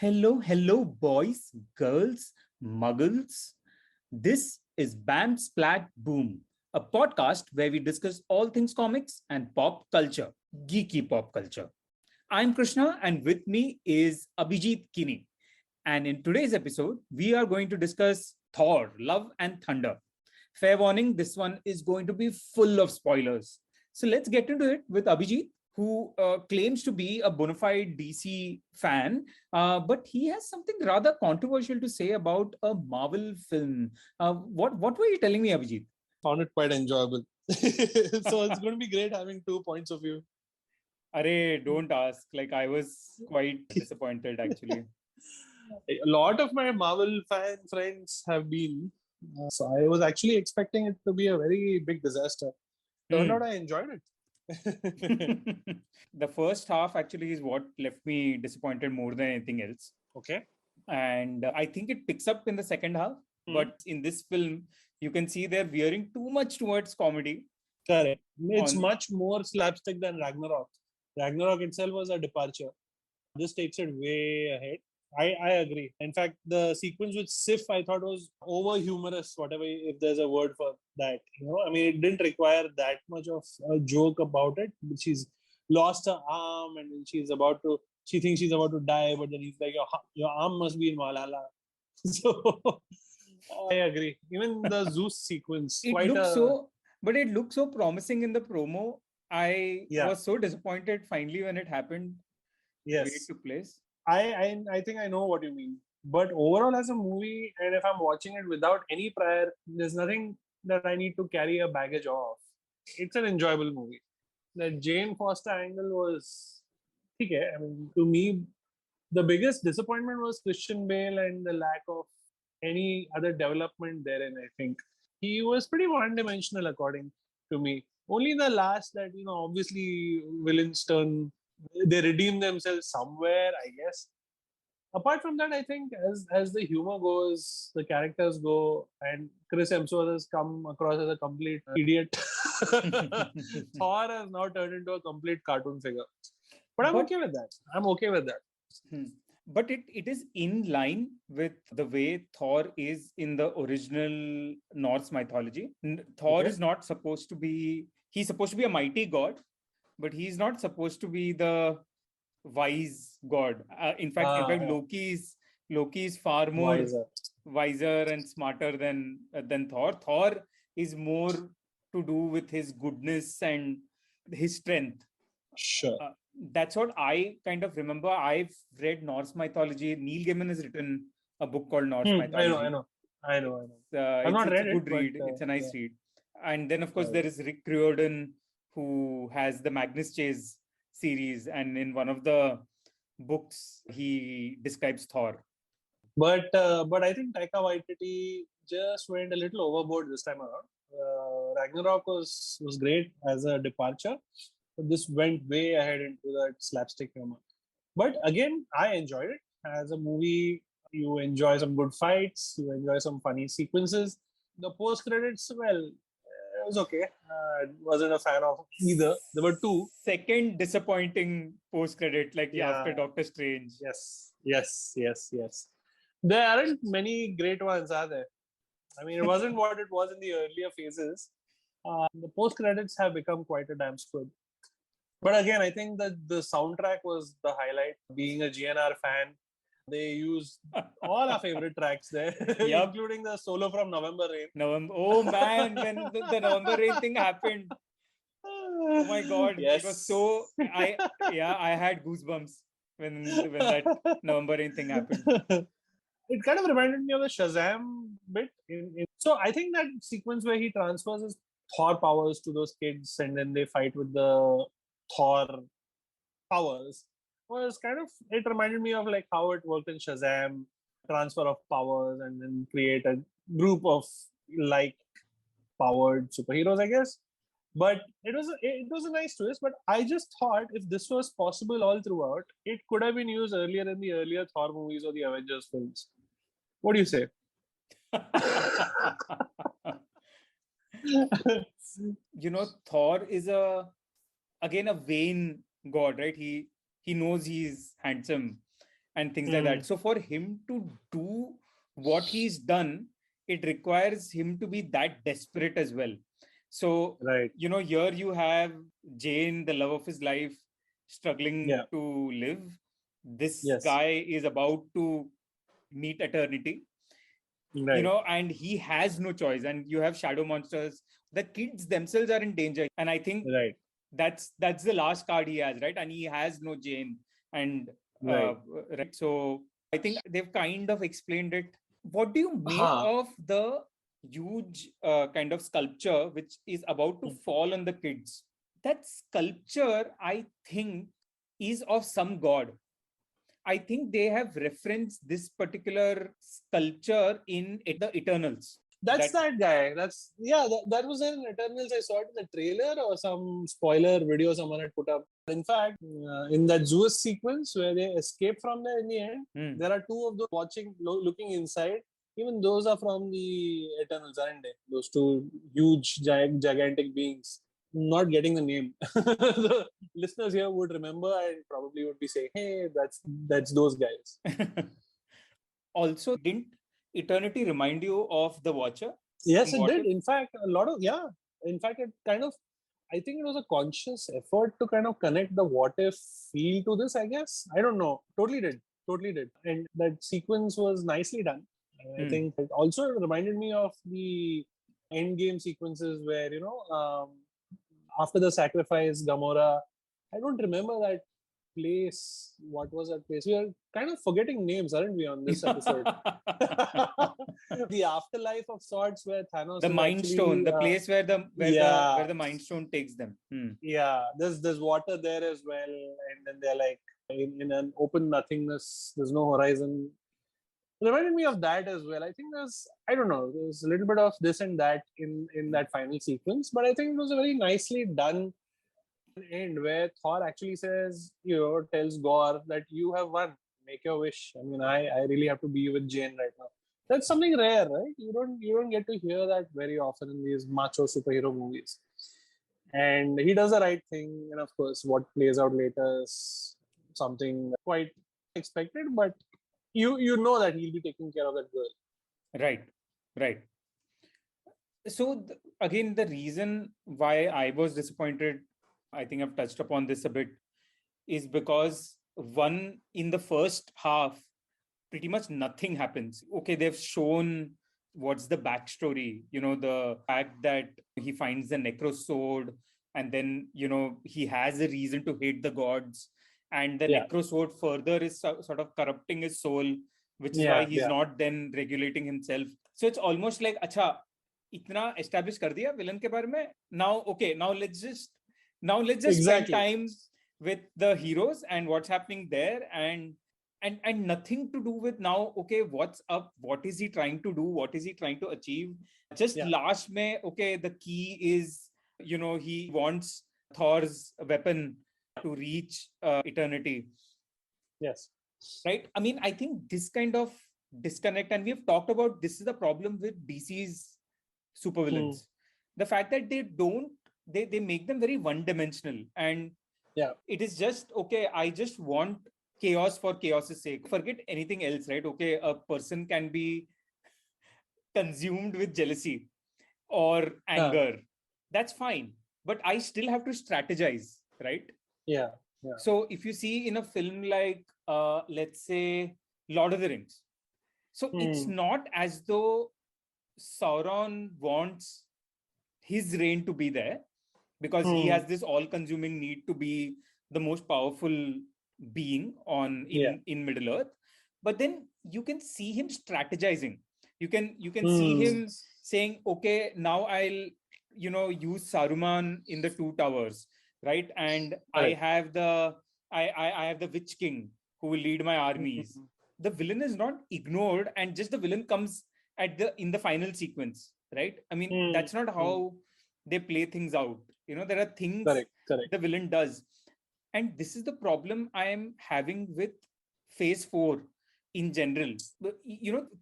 Hello, boys, girls, muggles. This is Bam Splat Boom, a podcast where we discuss all things comics and pop culture, geeky pop culture. I'm Krishna, and with me is Abhijeet Kini. And in today's episode, we are going to discuss Thor, Love and Thunder. Fair warning, this one is going to be full of spoilers. So let's get into it with Abhijeet, who claims to be a bona fide DC fan, but he has something rather controversial to say about a Marvel film. What were you telling me, Abhijeet? Found it quite enjoyable. So it's going to be great having 2 points of view. Array, don't ask. Like, I was quite disappointed, actually. A lot of my Marvel fan friends have been. So I was actually expecting it to be a very big disaster. Turned out I enjoyed it. The first half actually is what left me disappointed more than anything else. Okay. And I think it picks up in the second half. But in this film, you can see they're veering too much towards comedy. Correct. It's much more slapstick than Ragnarok. Ragnarok itself was a departure. This takes it way ahead. I agree. In fact, the sequence with Sif I thought was over humorous, whatever, if there's a word for that. I mean, it didn't require that much of a joke about it. She's lost her arm and she thinks she's about to die, but then he's like, your arm must be in Valhalla. So I agree. Even the Zeus sequence, But it looked so promising in the promo. I was so disappointed finally when it happened. Yes. Way it took place. I think I know what you mean. But overall, as a movie, and if I'm watching it without any prior, there's nothing that I need to carry a baggage of. It's an enjoyable movie. The Jane Foster angle was okay. I mean, to me, the biggest disappointment was Christian Bale and the lack of any other development therein. I think he was pretty one-dimensional, according to me. Only the last that obviously villains turn. They redeem themselves somewhere, I guess. Apart from that, I think as the humor goes, the characters go, and Chris Hemsworth has come across as a complete idiot. Thor has now turned into a complete cartoon figure. But I'm okay with that. But it is in line with the way Thor is in the original Norse mythology. Thor is not supposed to be... He's supposed to be a mighty god, but he's not supposed to be the wise god. In fact, Loki is far more wiser and smarter than Thor. Thor is more to do with his goodness and his strength. Sure. That's what I kind of remember. I've read Norse mythology. Neil Gaiman has written a book called Norse mythology. I know. I've not read it. It's a good read. It's a nice read. And then, of course, there is Rick Riordan, who has the Magnus Chase series, and in one of the books he describes Thor. But I think Taika Waititi just went a little overboard this time around. Ragnarok was great as a departure, but this went way ahead into that slapstick humor. But again, I enjoyed it as a movie. You enjoy some good fights, you enjoy some funny sequences. The post credits, well, it was okay. I wasn't a fan of either. There were two. Second disappointing post-credit, after Doctor Strange. Yes. There aren't many great ones, are there? I mean, it wasn't what it was in the earlier phases. The post-credits have become quite a damn squid. But again, I think that the soundtrack was the highlight. Being a GNR fan, they used all our favorite tracks there, including the solo from November Rain. Oh man, when the November Rain thing happened. Oh my God. Yes. It was so... I had goosebumps when that November Rain thing happened. It kind of reminded me of the Shazam bit. So I think that sequence where he transfers his Thor powers to those kids and then they fight with the Thor powers was kind of... It reminded me of like how it worked in Shazam, transfer of powers and then create a group of powered superheroes, I guess. But it was a nice twist. But I just thought if this was possible all throughout, it could have been used earlier in the earlier Thor movies or the Avengers films. What do you say? Thor is again a vain god, right? He knows he's handsome, and things like that. So for him to do what he's done, it requires him to be that desperate as well. So, Right. here you have Jane, the love of his life, struggling Yeah. to live. This Yes. guy is about to meet eternity, Right. and he has no choice. And you have shadow monsters. The kids themselves are in danger. And I think Right. that's the last card he has, right? And he has no Jane. And Right. right. So I think they've kind of explained it. What do you make Huh. of the huge kind of sculpture which is about to fall on the kids? That sculpture, I think, is of some god. I think they have referenced this particular sculpture in the Eternals. That's That that guy. That was in Eternals. I saw it in the trailer or some spoiler video someone had put up. In fact, in that Zeus sequence where they escape from there in the end, there are two of those watching, looking inside. Even those are from the Eternals, aren't they? Those two huge, gigantic beings. Not getting the name. The listeners here would remember and probably would be saying, "Hey, that's those guys." also didn't Eternity remind you of the Watcher? Yes, In it What did. If? In fact, a lot of yeah. In fact, it kind of. I think it was a conscious effort to kind of connect the what if feel to this. I guess I don't know. Totally did, and that sequence was nicely done. And I think it also reminded me of the end game sequences where after the sacrifice, Gamora. I don't remember that place. What was that place? We are kind of forgetting names, aren't we, on this episode? The afterlife of sorts, where Thanos The is Mind Stone, actually the place where the yeah, where the Mind Stone takes them. yeah. There's water there as well, and then they're like in an open nothingness. There's no horizon. It reminded me of that as well. I think I don't know, there's a little bit of this and that in that final sequence, but I think it was a very nicely done end where Thor actually says, tells Gore that you have won. Make your wish. I mean, I really have to be with Jane right now. That's something rare, right? You don't get to hear that very often in these macho superhero movies. And he does the right thing, and of course, what plays out later is something quite expected. But you know that he'll be taking care of that girl. Right, right. So again, the reason why I was disappointed, I think I've touched upon this a bit, is because one, in the first half, pretty much nothing happens. Okay, they've shown what's the backstory, the fact that he finds the necro sword, and then, he has a reason to hate the gods, and the Yeah, necro sword further is sort of corrupting his soul, which is why he's yeah, not then regulating himself. So it's almost like, acha, itna establish kar diya villain ke bare mein. Now, okay, now let's just spend exactly. time with the heroes and what's happening there, and nothing to do with now, okay, what's up, what is he trying to do, what is he trying to achieve. Just Yeah, last may, okay, the key is, he wants Thor's weapon to reach eternity, yes. right? I mean, I think this kind of disconnect, and we've talked about, this is the problem with DC's Hmm. supervillains. The fact that they make them very one dimensional, and Yeah, it is just, okay, I just want chaos for chaos's sake, forget anything else, right? Okay, a person can be consumed with jealousy or yeah, anger, that's fine, but I still have to strategize, right? yeah, yeah. So if you see in a film like let's say Lord of the Rings, so it's Hmm. not as though Sauron wants his reign to be there, because he Hmm. has this all-consuming need to be the most powerful being on Yeah. in Middle Earth. But then you can see him strategizing. You can see Hmm. him saying, okay, now I'll use Saruman in the Two Towers, right? And I Correct. have I have the Witch King who will lead my armies. Hmm. The villain is not ignored, and just the villain comes in the final sequence, right? I mean, Hmm. that's not Hmm. how they play things out. There are things Correct. Correct. the villain does, and this is the problem I am having with phase 4 in general.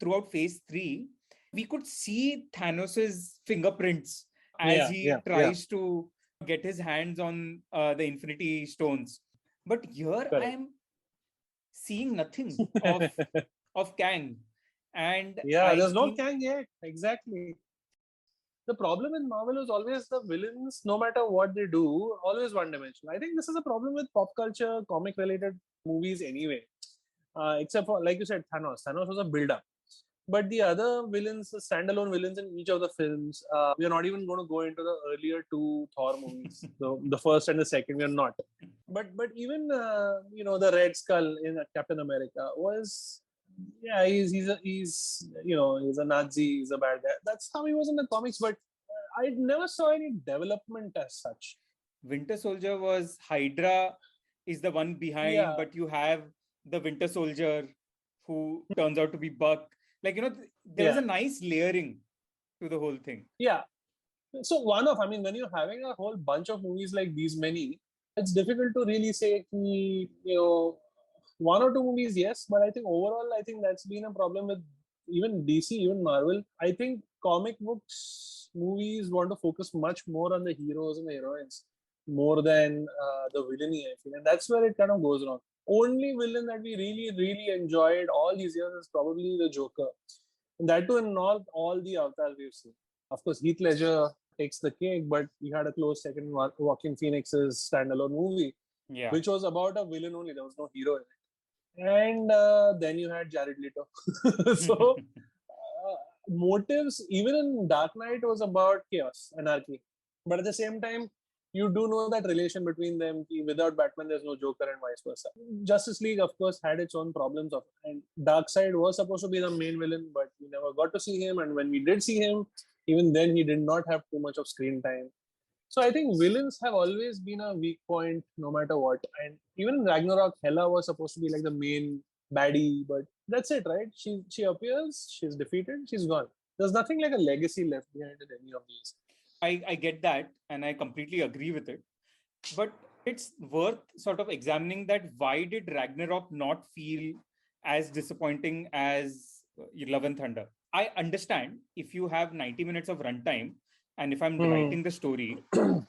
Throughout phase 3 we could see Thanos's fingerprints as Yeah. Yeah. he Yeah. tries to get his hands on the Infinity Stones. But here I Correct. am seeing nothing of Kang. And Yeah, I there's no think Kang yet. Exactly. The problem in Marvel is always the villains, no matter what they do, always one dimensional. I think this is a problem with pop culture, comic related movies anyway. Except for, like you said, Thanos. Thanos was a build up. But the other villains, the standalone villains in each of the films, we are not even going to go into the earlier two Thor movies, the first and the second. We are not. But even the Red Skull in Captain America was, yeah, he's a Nazi, he's a bad guy. That's how he was in the comics. But I never saw any development as such. Winter Soldier was Hydra is the one behind, Yeah, but you have the Winter Soldier who turns out to be Buck. Like, there was yeah, a nice layering to the whole thing. yeah. So when you're having a whole bunch of movies like these many, it's difficult to really say, one or two movies, yes, but I think overall, I think that's been a problem with even DC, even Marvel. I think comic books movies want to focus much more on the heroes and the heroines more than the villainy, I feel. And that's where it kind of goes wrong. Only villain that we really, really enjoyed all these years is probably the Joker. And that too in all the avatars we've seen. Of course, Heath Ledger takes the cake, but we had a close second, Joaquin Phoenix's standalone movie, Yeah. which was about a villain only. There was no hero in it. And then you had Jared Leto. So motives, even in Dark Knight, was about chaos, anarchy. But at the same time, you do know that relation between them. Without Batman, there's no Joker, and vice versa. Justice League, of course, had its own problems and Darkseid was supposed to be the main villain, but we never got to see him. And when we did see him, even then he did not have too much of screen time. So I think villains have always been a weak point, no matter what. And even in Ragnarok, Hela was supposed to be like the main baddie, but that's it, right? She appears, she's defeated, she's gone. There's nothing like a legacy left behind in any of these. I get that, and I completely agree with it. But it's worth sort of examining that why did Ragnarok not feel as disappointing as Love and Thunder? I understand if you have 90 minutes of runtime, and if I'm writing the story,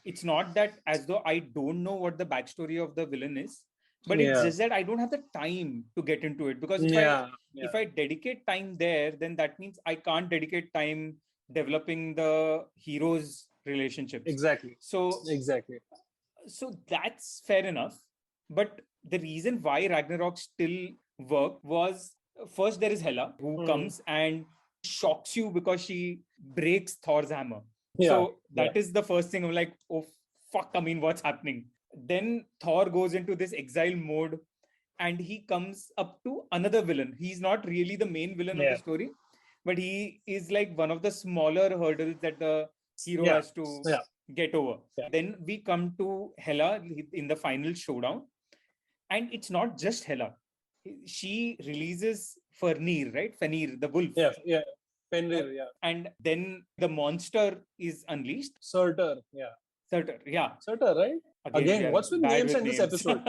it's not that as though I don't know what the backstory of the villain is, but it's just that I don't have the time to get into it. Because if I dedicate time there, then that means I can't dedicate time developing the heroes' relationships. Exactly. So that's fair enough. But the reason why Ragnarok still worked was first there is Hela who comes and shocks you because she breaks Thor's hammer. So that is the first thing. I'm like, oh fuck, I mean, what's happening? Then Thor goes into this exile mode and he comes up to another villain. He's not really the main villain of the story, but he is like one of the smaller hurdles that the hero has to get over. Then we come to Hela in the final showdown, and it's not just Hela. She releases Fenrir, right? Fenrir, the wolf. Fenrir, and then the monster is unleashed. Surtur, Surtur, right? Again, what's with names in this episode?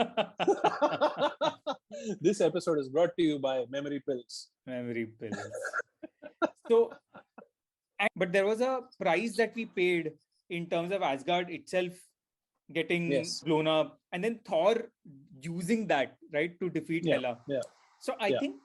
This episode is brought to you by Memory Pills. Memory Pills. So, but there was a price that we paid in terms of Asgard itself getting blown up, and then Thor using that, right, to defeat Hela. So I think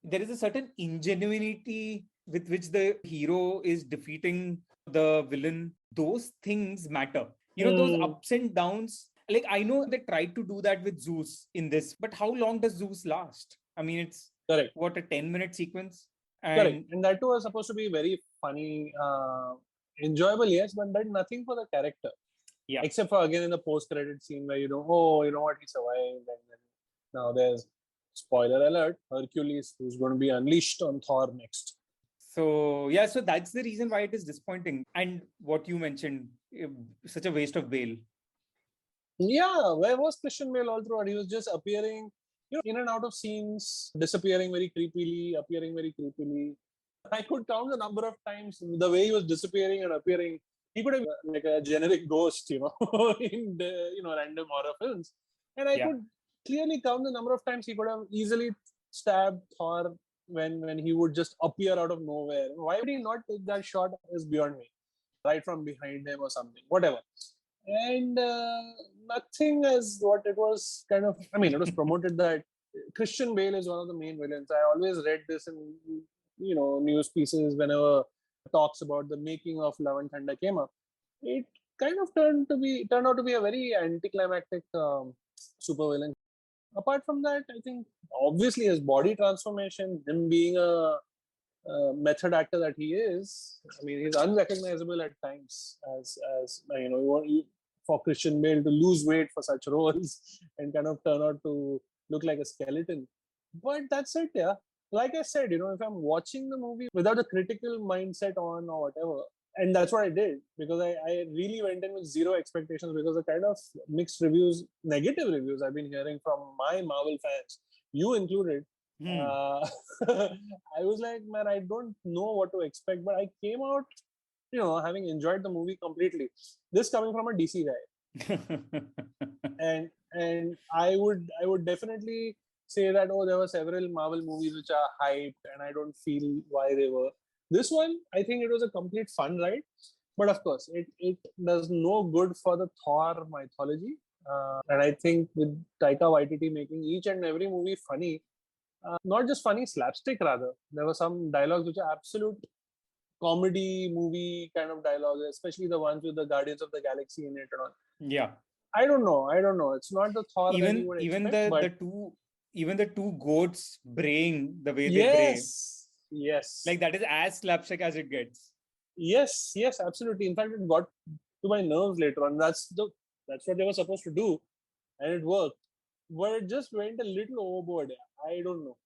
there is a certain ingenuity with which the hero is defeating the villain. Those things matter. Those ups and downs. Like, I know they tried to do that with Zeus in this, but how long does Zeus last? I mean, it's what, a 10-minute sequence? And that too was supposed to be very funny, enjoyable, yes, but did nothing for the character. Yeah. Except for, again, in the post-credit scene where you know what, he survived, and then now there's, spoiler alert, Hercules, who's going to be unleashed on Thor next. So that's the reason why it is disappointing. And what you mentioned, such a waste of Bale. Yeah, where was Christian Bale all throughout? He was just appearing, in and out of scenes, disappearing very creepily, appearing very creepily. I could count the number of times, the way he was disappearing and appearing. He could have been like a generic ghost, in the, random horror films. And I could clearly count the number of times he could have easily stabbed Thor when he would just appear out of nowhere. Why would he not take that shot is beyond me. Right from behind him or something, whatever. And nothing as what it was kind of, it was promoted that Christian Bale is one of the main villains. I always read this in news pieces whenever talks about the making of Love and Thunder came up. It kind of turned out to be a very anticlimactic supervillain. Apart from that, I think obviously his body transformation, him being a method actor that he is, I mean, he's unrecognizable at times. As for Christian Bale to lose weight for such roles and kind of turn out to look like a skeleton. But that's it, yeah. Like I said, if I'm watching the movie without a critical mindset on or whatever, and that's what I did, because I really went in with zero expectations, because the kind of mixed reviews, negative reviews I've been hearing from my Marvel fans, you included, uh, I was like, man, I don't know what to expect, but I came out, having enjoyed the movie completely. This coming from a DC guy, and I would definitely say that, oh, there were several Marvel movies which are hyped, and I don't feel why they were. This one, I think it was a complete fun ride, but of course, it does no good for the Thor mythology. And I think with Taika Waititi making each and every movie funny, not just funny, slapstick rather. There were some dialogues which are absolute comedy movie kind of dialogues, especially the ones with the Guardians of the Galaxy in it and all. Yeah. I don't know. It's not the Thor that you would Even expect, but the two goats braying the way they bray, yes, like that is as slapstick as it gets. yes, absolutely. In fact, it got to my nerves later on. That's what they were supposed to do, and it worked. But it just went a little overboard. I don't know.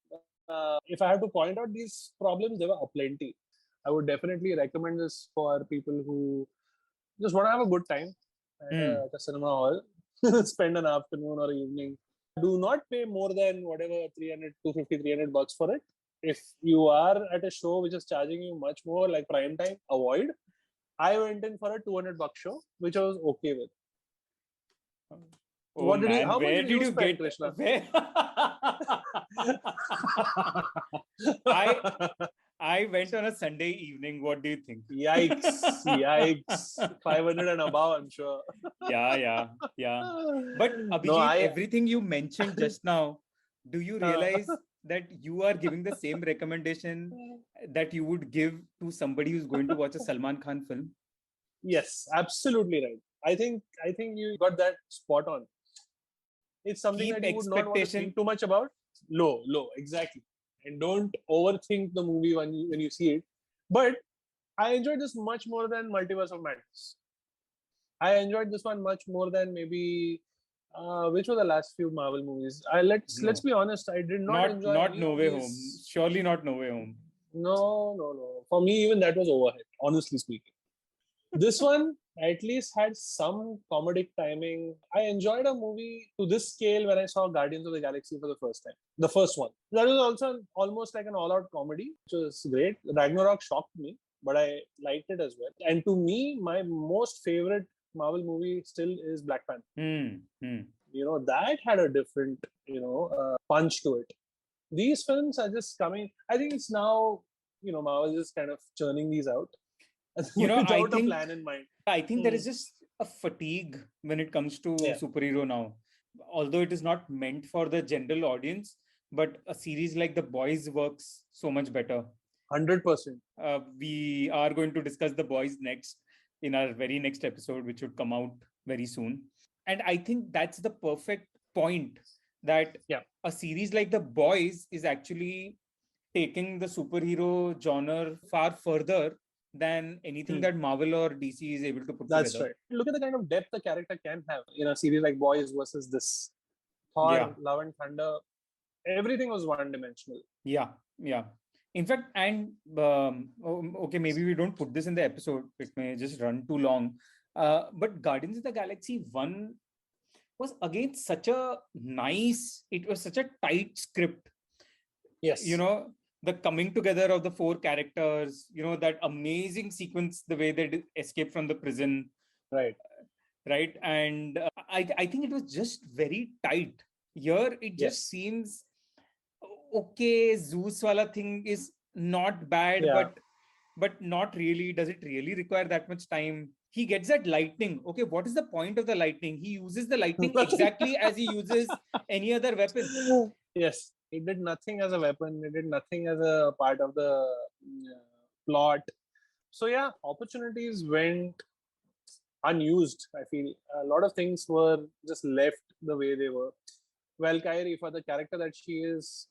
If I have to point out these problems, there were aplenty. I would definitely recommend this for people who just want to have a good time at a cinema hall, spend an afternoon or evening. Do not pay more than whatever 300 bucks for it. If you are at a show which is charging you much more, like prime time, avoid. I went in for a 200 buck show, which I was okay with. Oh man, How much where did did you you spend, get Krishna? where I went on a Sunday evening. What do you think? Yikes. 500 and above, I'm sure. Yeah. But No, Abhijeet, everything you mentioned just now, do you realize that you are giving the same recommendation that you would give to somebody who's going to watch a Salman Khan film? Yes, absolutely right. I think you got that spot on. It's something Keep that you would not want to expectation. think too much about. Low, exactly. And don't overthink the movie when you see it. But I enjoyed this much more than Multiverse of Madness. I enjoyed this one much more than maybe which were the last few Marvel movies. Let's be honest. I did not enjoy Not any No of Way Home. these. Surely not No Way Home. No. For me, even that was overhead. Honestly speaking. This one at least had some comedic timing. I enjoyed a movie to this scale when I saw Guardians of the Galaxy for the first time. The first one. That was also almost like an all-out comedy, which was great. Ragnarok shocked me, but I liked it as well. And to me, my most favorite Marvel movie still is Black Panther. That had a different, punch to it. These films are just coming. I think it's now, Marvel is kind of churning these out without a plan in mind. I think there is just a fatigue when it comes to superhero now. Although it is not meant for the general audience, but a series like The Boys works so much better. 100%. We are going to discuss The Boys next in our very next episode, which would come out very soon. And I think that's the perfect point, that a series like The Boys is actually taking the superhero genre far further than anything that Marvel or DC is able to put together. That's right. Look at the kind of depth the character can have in a series like Boys versus this. Thor, Love and Thunder, everything was one-dimensional. Yeah. In fact, and okay, maybe we don't put this in the episode. It may just run too long. But Guardians of the Galaxy 1 was again such a nice, it was such a tight script. Yes. The coming together of the four characters, that amazing sequence, the way they escape from the prison. Right. And I think it was just very tight. Here, it just seems, okay, Zeus wala thing is not bad, but not really. Does it really require that much time? He gets that lightning. Okay, what is the point of the lightning? He uses the lightning exactly as he uses any other weapon. Yes, it did nothing as a weapon. It did nothing as a part of the plot. So yeah, opportunities went unused. I feel a lot of things were just left the way they were. Valkyrie, for the character that she is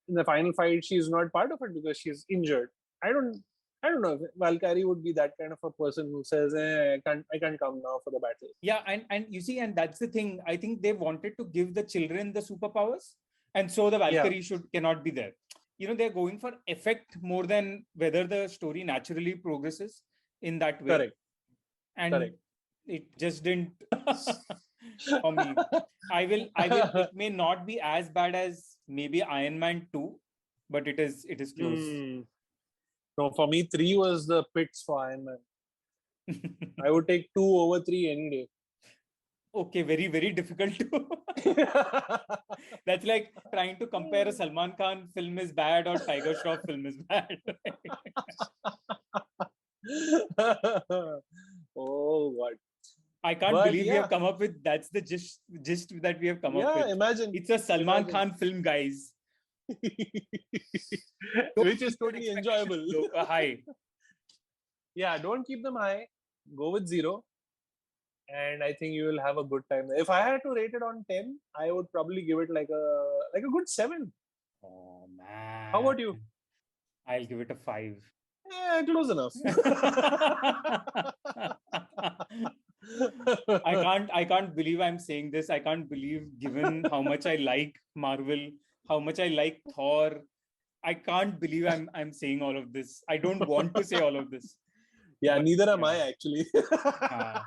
in the final fight, she's not part of it because she's injured. I don't, I don't know if Valkyrie would be that kind of a person who says, I can't come now for the battle." Yeah, and you see, and that's the thing. I think they wanted to give the children the superpowers, and so the Yeah, Valkyrie should cannot be there. They're going for effect more than whether the story naturally progresses in that way, correct, and correct. it just didn't for me. I will. It may not be as bad as maybe Iron Man 2, but it is close. Hmm. No, for me, three was the pits for Iron Man. I would take 2/3 any day. Okay, very, very difficult to. That's like trying to compare a Salman Khan film is bad or Tiger Shroff film is bad. Oh, what? I can't But believe we yeah, have come up with that's the gist that we have come up yeah, with. imagine, It's a Salman imagine. Khan film, guys. Which is Keep your totally expectations enjoyable. low, high. Yeah, don't keep them high. Go with 0, and I think you will have a good time. If I had to rate it on 10, I would probably give it like a good 7. Oh How man, about you? I'll give it a 5. Close enough. I can't believe I'm saying this. I can't believe, given how much I like Marvel, how much I like Thor. I can't believe I'm saying all of this. I don't want to say all of this. Yeah, But neither am yeah, I actually. uh,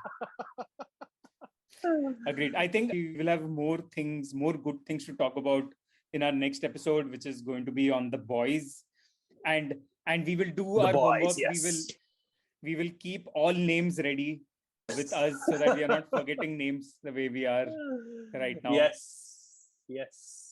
agreed. I think we will have more good things to talk about in our next episode, which is going to be on The Boys. And we will do The our boys, homework. yes. We will keep all names ready with us so that we are not forgetting names the way we are right now. Yes. Yes.